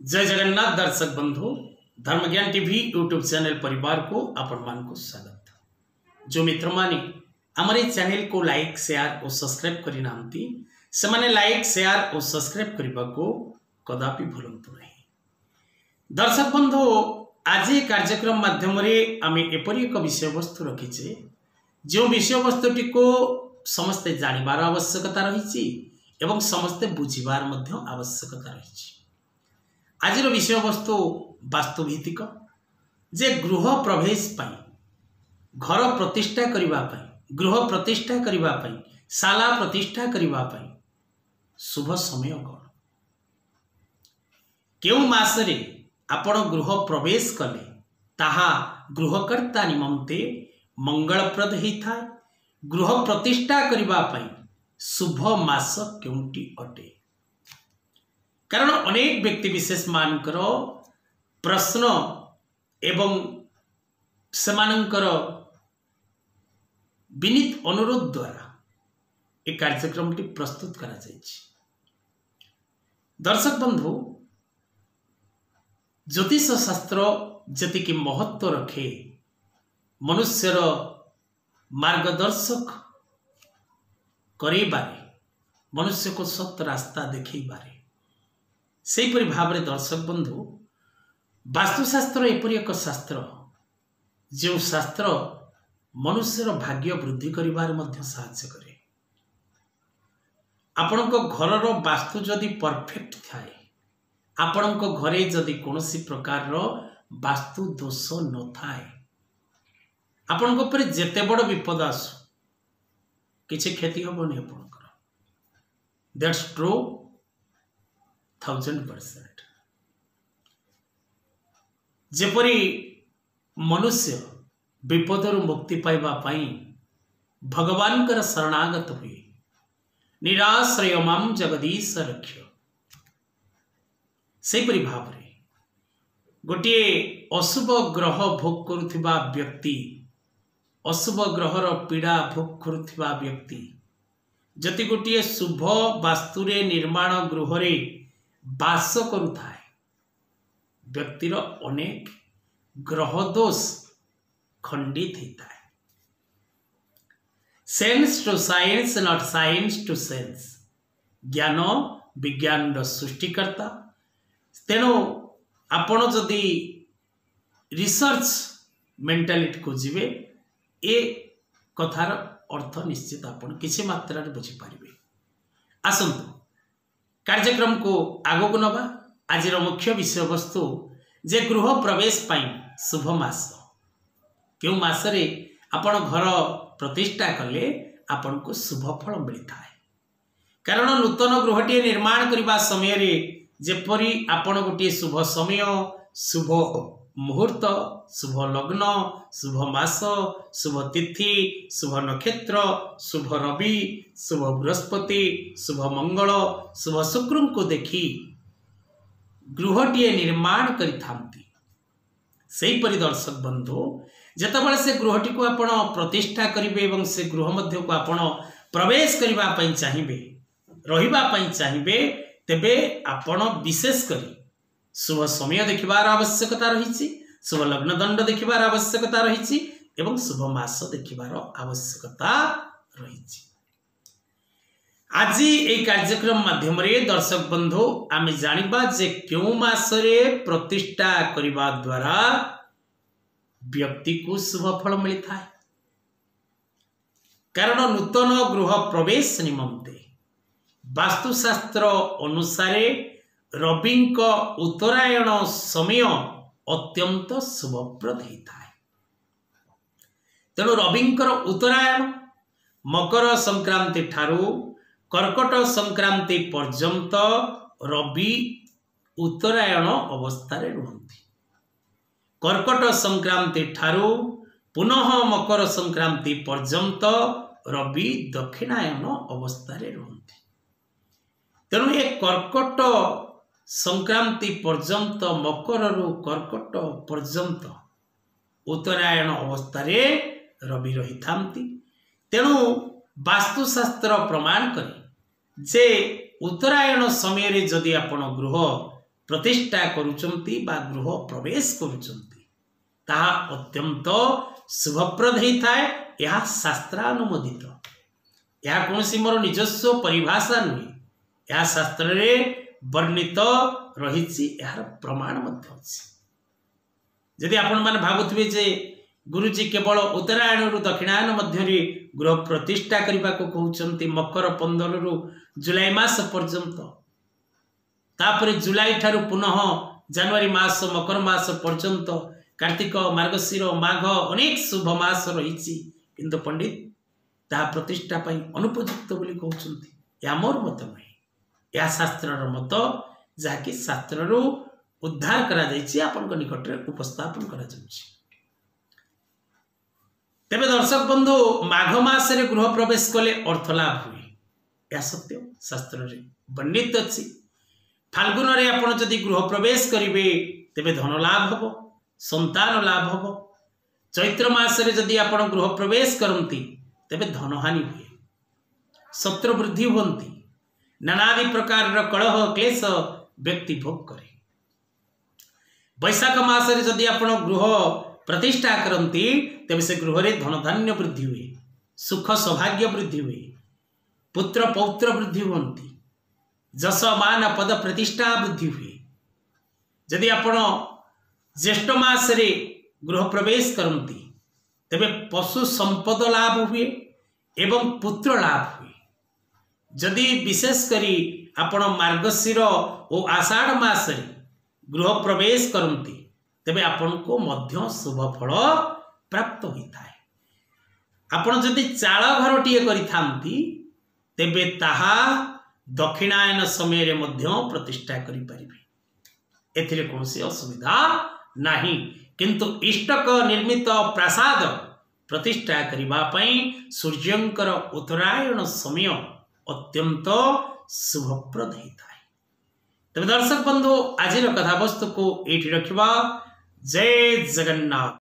जय जगन्नाथ दर्शक बंधु धर्मज्ञान टीवी यूट्यूब चैनल परिवार को आपण मान को स्वागत। जो मित्र माने हमारे चैनल को लाइक शेयर और सब्सक्राइब करि नांती से माने लाइक शेयर और सब्सक्राइब करबा को कदापि भूलंतु नहीं। दर्शक बंधु आज कार्यक्रम माध्यम रे आमे एपरि एक विषय वस्तु रखिचे जो विषय वस्तुटी को समस्ते जानिबार आवश्यकता रही एवं समस्ते बुझिबार मध्य आवश्यकता रही। आज विषय वस्तु वास्तुभित्तिक जे गृह प्रवेश पाई घर प्रतिष्ठा करिबा पाई गृह प्रतिष्ठा करिबा पाई शाला प्रतिष्ठा करिबा पाई शुभ समय कौन केउ मासरे आपण गृह प्रवेश कले ताहा गृहकर्ता निमंते मंगलप्रद होता। गृह प्रतिष्ठा करिबा पाई शुभ मास केउंटी अटे कारण अनेक व्यक्ति विशेष मानकर प्रश्न एवं सेमानंकर विनीत अनुरोध द्वारा एक कार्यक्रम प्रस्तुत करा जायछि। दर्शक बंधु ज्योतिष शास्त्र जतिकि महत्व रखे मनुष्यर मार्गदर्शक करेबारे मनुष्य को सत्य रास्ता देखैबारे सेपरि भाव में दर्शक बंधु वास्तुशास्त्र एपरि एक शास्त्र जो शास्त्र मनुष्यर भाग्य वृद्धि करिबार मध्य सहायता करे। आपणक घरर वास्तु जदि परफेक्ट थाए आपणक घरे जदि कोनोसी प्रकार वास्तु दोष न थाए आपणक ऊपर जेते बड़ विपद आसु किछि क्षति हबनी आपणकर। That's true 1000%। जेपरी मनुष्य विपदर मुक्ति पाइबा पाई भगवान कर शरणागत हुए निराश्रय माम जगदीश रक्ष सेपरि भाव रे गोटे अशुभ ग्रह भोग करुथिबा व्यक्ति अशुभ ग्रहर पीड़ा भोग करुथिबा व्यक्ति जति गोटे शुभ वास्तुरे निर्माण गृहरे बास करुथाए व्यक्तिर अनेक ग्रह दोष खंडित होता है। Sense to science not science to sense ज्ञान विज्ञान सृष्टिकर्ता तेणु आपण जदि रिसर्च मेंटालिटी को जीवे ए कथार अर्थ निश्चित आपण किसी मात्रा बुझी पारिबे। आसंतु कार्यक्रम को आगो को नवा। आज मुख्य विषय वस्तु जे गृह प्रवेश पाई शुभ मास क्यों मासरे आपण घर प्रतिष्ठा कले आपण को शुभ फल मिलता है। कारण नूतन गृहटी निर्माण करने समय रे जेपरी आपण गोटे शुभ समय शुभ मुहूर्त शुभ लग्न शुभ मास शुभ तिथि शुभ नक्षत्र शुभ रवि शुभ बृहस्पति शुभ मंगल शुभ शुक्र को देखी गृहटीए निर्माण करिथांती। सेही परि दर्शक बंधु जेतेबेले से गृहटी को आपण प्रतिष्ठा करिवे एवं से गृह मध्य को आपण प्रवेश करिबा पई चाहिबे रहिबा पई चाहिबे तेबे आपण विशेष करी शुभ समय देखिबार आवश्यकता रही शुभ लग्न दंड देखिबार आवश्यकता रही एवं शुभ मास देखिबार आवश्यकता रही। आज ये कार्यक्रम माध्यम रे दर्शक बंधु आमे जानिबा जे क्यों मासरे प्रतिष्ठा करिबा द्वारा व्यक्ति को शुभ फल मिलता है। कारण नूतन गृह प्रवेश निमंते वास्तुशास्त्र अनुसार रविंक उत्तरायण समय अत्यंत शुभप्रद होता है। तेणु रविंकर उत्तरायण मकर संक्रांति ठारू कर्कट संक्रांति पर्यंत रवि उत्तरायण अवस्था रुहंती। कर्कट संक्रांति ठारू पुनः मकर संक्रांति पर्यंत रवि दक्षिणायन अवस्था रुहंती। तेणु ये कर्कट संक्रांति पर्यंत मकर रु कर्कट पर्यंत उत्तरायण अवस्था रवि रही थांती। तेणु वास्तुशास्त्र प्रमाण करे जे उत्तरायण समय रे जदि आपण गृह प्रतिष्ठा करुचंती बा गृह प्रवेश करुचंती ताहा अत्यंत शुभप्रद होता है। यह शास्त्रानुमोदित, यह कौन सी मोर निजस्व परिभाषा नुहे, यह शास्त्र रे वर्णित रही, यार प्रमाण मध्य अछि। यदि आपण माने भाबुथिबे जे गुरुजी केवल उत्तरायण रु दक्षिणायन मध्य गृह प्रतिष्ठा करने को कहते मकर 15 रु जुलाई मास पर्यंत, तापर जुलाई ठारू पुनः जनवरी मास मकर मास पर्यंत कार्तिक मार्गशीर माघ अनेक शुभ मास रही, किंतु पंडित ता प्रतिष्ठा पाई अनुपयुक्त बोली कहउछंती। या मोर मत नहीं, या शास्त्र मत जहाँकि शास्त्र उद्धार करा जायछि, आपन को निकट रे उपस्थापन करा जायछि। तेबे दर्शक बंधु माघ मास रे गृह प्रवेश कले अर्थ लाभ हुए, यह सत्य शास्त्र रे वर्णित अछि। फाल्गुन रे आपण जदि गृह प्रवेश करिवे तेबे धन लाभ हबो, संतान लाभ हबो। चैत्र मास रे जदि आपण गृह प्रवेश करंती तेबे धन हानि हुए, शत्रु वृद्धि होती, नानादि प्रकार कलह क्लेश व्यक्ति भोग करे। वैशाख मास रे जदि आपण गृह प्रतिष्ठा करंती तेबे से गृह रे धन धान्य वृद्धि हुए, सुख सौभाग्य वृद्धि हुए, पुत्र पौत्र वृद्धि होती, जस मान पद प्रतिष्ठा वृद्धि हुए। यदि आपण ज्येष्ठ मास रे गृह प्रवेश करंती तेबे पशु संपद लाभ हुए एवं पुत्र लाभ हुए। यदि विशेष करी आपण मार्गशीर और आषाढ़ मास रे गृह प्रवेश करंती तेबे आपण को मध्य शुभ फल प्राप्त होता है। आपण जदि चाळ घर टिए करि थांती तेबे ताहा दक्षिणायन समय रे मध्य प्रतिष्ठा करि परिबे, एथिरे कोनसी असुविधा नाही। किंतु इष्टक निर्मित प्रासाद प्रतिष्ठा करिबा पई सूर्यंकर उत्तरायण समय अत्यंत शुभप्रद होता है। तब दर्शक बंधु आज कथा वस्तु को एठी रखिबा। जय जगन्नाथ।